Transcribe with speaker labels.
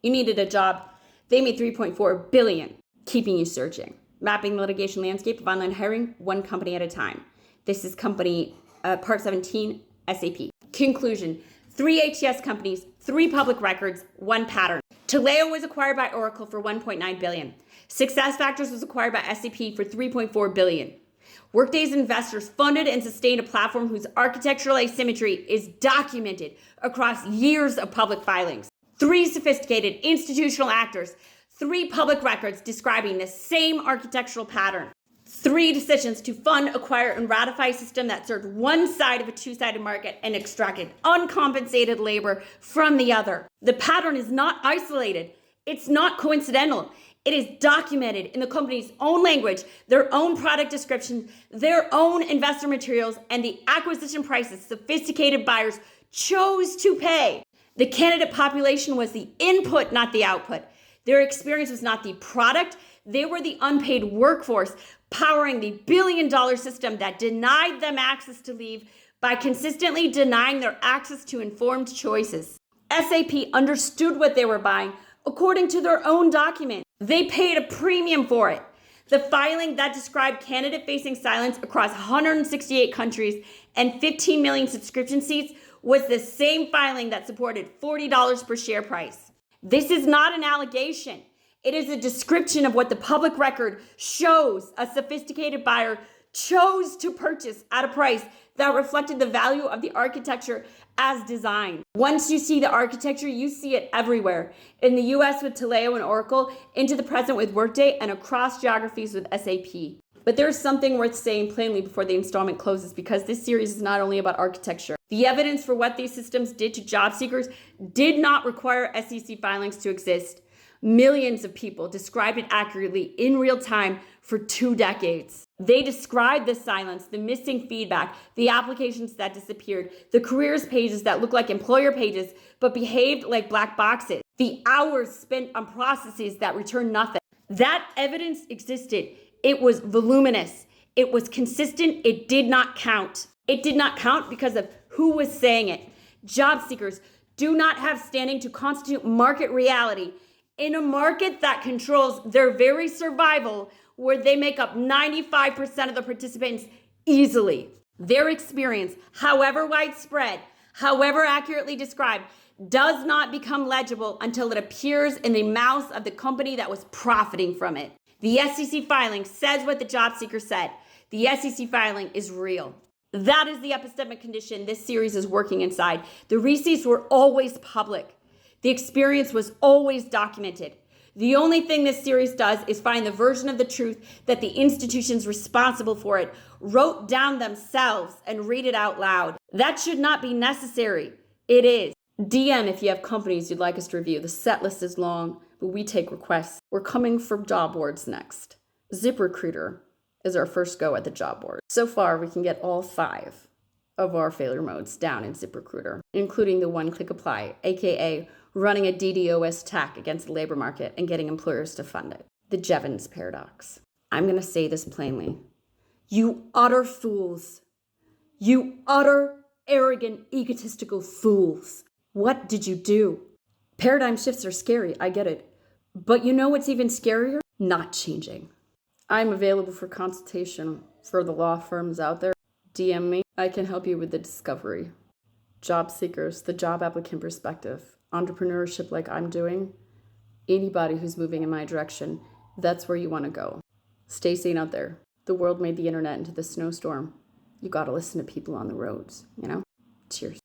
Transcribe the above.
Speaker 1: You needed a job. They made $3.4 billion, keeping you searching. Mapping the litigation landscape of online hiring, one company at a time. This is company part 17, SAP. Conclusion, 3 HCS companies, 3 public records, 1 pattern. Taleo was acquired by Oracle for $1.9 billion. SuccessFactors was acquired by SAP for $3.4 billion. Workday's investors funded and sustained a platform whose architectural asymmetry is documented across years of public filings. 3 sophisticated institutional actors, 3 public records describing the same architectural pattern. 3 decisions to fund, acquire, and ratify a system that served one side of a two-sided market and extracted uncompensated labor from the other. The pattern is not isolated. It's not coincidental. It is documented in the company's own language, their own product description, their own investor materials, and the acquisition prices sophisticated buyers chose to pay. The candidate population was the input, not the output. Their experience was not the product. They were the unpaid workforce powering the billion-dollar system that denied them access to leave by consistently denying their access to informed choices. SAP understood what they were buying according to their own document. They paid a premium for it. The filing that described candidate-facing silence across 168 countries and 15 million subscription seats was the same filing that supported $40 per share price. This is not an allegation. It is a description of what the public record shows a sophisticated buyer chose to purchase at a price that reflected the value of the architecture as designed. Once you see the architecture, you see it everywhere. In the US with Taleo and Oracle, into the present with Workday, and across geographies with SAP. But there's something worth saying plainly before the installment closes, because this series is not only about architecture. The evidence for what these systems did to job seekers did not require SEC filings to exist. Millions of people described it accurately in real time for 2 decades. They described the silence, the missing feedback, the applications that disappeared, the careers pages that looked like employer pages but behaved like black boxes, the hours spent on processes that returned nothing. That evidence existed. It was voluminous. It was consistent. It did not count. It did not count because of who was saying it. Job seekers do not have standing to constitute market reality in a market that controls their very survival, where they make up 95% of the participants easily. Their experience, however widespread, however accurately described, does not become legible until it appears in the mouths of the company that was profiting from it. The SEC filing says what the job seeker said. The SEC filing is real. That is the epistemic condition this series is working inside. The receipts were always public. The experience was always documented. The only thing this series does is find the version of the truth that the institutions responsible for it wrote down themselves and read it out loud. That should not be necessary. It is. DM if you have companies you'd like us to review. The set list is long, but we take requests. We're coming for job boards next. ZipRecruiter is our first go at the job board. So far, we can get all 5 of our failure modes down in ZipRecruiter, including the one-click apply, aka running a DDoS attack against the labor market and getting employers to fund it. The Jevons paradox. I'm going to say this plainly. You utter fools. You utter, arrogant, egotistical fools. What did you do? Paradigm shifts are scary, I get it. But you know what's even scarier? Not changing. I'm available for consultation for the law firms out there. DM me. I can help you with the discovery. Job seekers, the job applicant perspective, entrepreneurship like I'm doing, anybody who's moving in my direction, that's where you want to go. Stay sane out there. The world made the internet into the snowstorm. You got to listen to people on the roads, you know? Cheers.